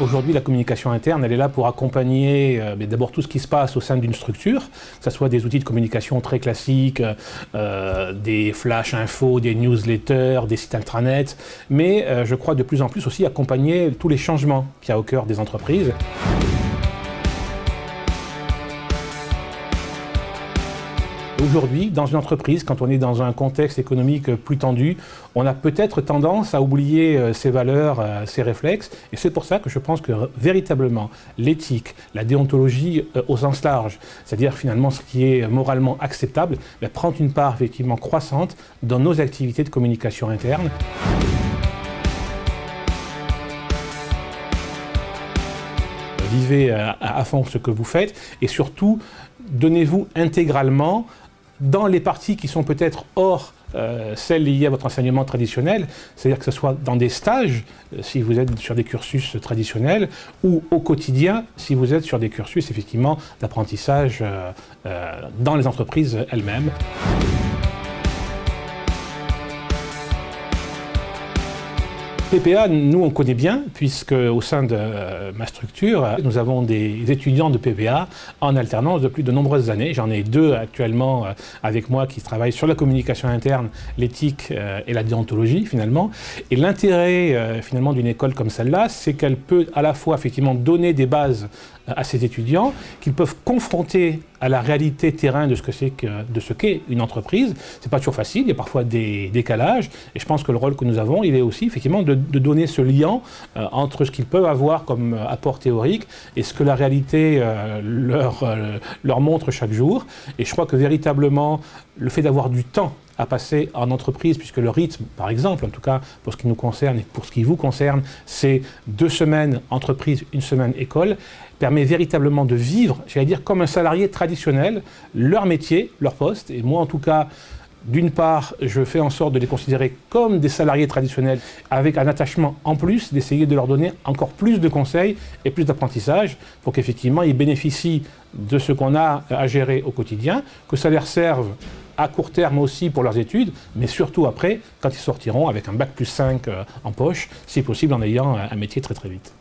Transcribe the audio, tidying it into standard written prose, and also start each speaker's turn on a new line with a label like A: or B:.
A: Aujourd'hui, la communication interne, elle est là pour accompagner d'abord tout ce qui se passe au sein d'une structure, que ce soit des outils de communication très classiques, des flash infos, des newsletters, des sites intranet, mais je crois de plus en plus aussi accompagner tous les changements qu'il y a au cœur des entreprises. Aujourd'hui, dans une entreprise, quand on est dans un contexte économique plus tendu, on a peut-être tendance à oublier ses valeurs, ses réflexes. Et c'est pour ça que je pense que véritablement l'éthique, la déontologie au sens large, c'est-à-dire finalement ce qui est moralement acceptable, prend une part effectivement croissante dans nos activités de communication interne. Vivez à fond ce que vous faites et surtout, donnez-vous intégralement dans les parties qui sont peut-être hors celles liées à votre enseignement traditionnel, c'est-à-dire que ce soit dans des stages, si vous êtes sur des cursus traditionnels, ou au quotidien, si vous êtes sur des cursus effectivement d'apprentissage dans les entreprises elles-mêmes. PPA, nous on connaît bien, puisque au sein de ma structure, nous avons des étudiants de PPA en alternance depuis de nombreuses années. J'en ai deux actuellement avec moi qui travaillent sur la communication interne, l'éthique et la déontologie finalement. Et l'intérêt finalement d'une école comme celle-là, c'est qu'elle peut à la fois effectivement donner des bases à ces étudiants qu'ils peuvent confronter à la réalité terrain de ce qu'est une entreprise. C'est pas toujours facile, il y a parfois des décalages, et je pense que le rôle que nous avons, il est aussi effectivement de donner ce lien entre ce qu'ils peuvent avoir comme apport théorique et ce que la réalité leur montre chaque jour. Et je crois que véritablement, le fait d'avoir du temps à passer en entreprise, puisque le rythme, par exemple, en tout cas pour ce qui nous concerne et pour ce qui vous concerne, c'est 2 semaines entreprise, 1 semaine école, permet véritablement de vivre, j'allais dire, comme un salarié traditionnel, leur métier, leur poste. Et moi, en tout cas, d'une part, je fais en sorte de les considérer comme des salariés traditionnels, avec un attachement en plus, d'essayer de leur donner encore plus de conseils et plus d'apprentissage, pour qu'effectivement, ils bénéficient de ce qu'on a à gérer au quotidien, que ça leur serve à court terme aussi pour leurs études, mais surtout après, quand ils sortiront avec un bac+5 en poche, si possible en ayant un métier très très vite.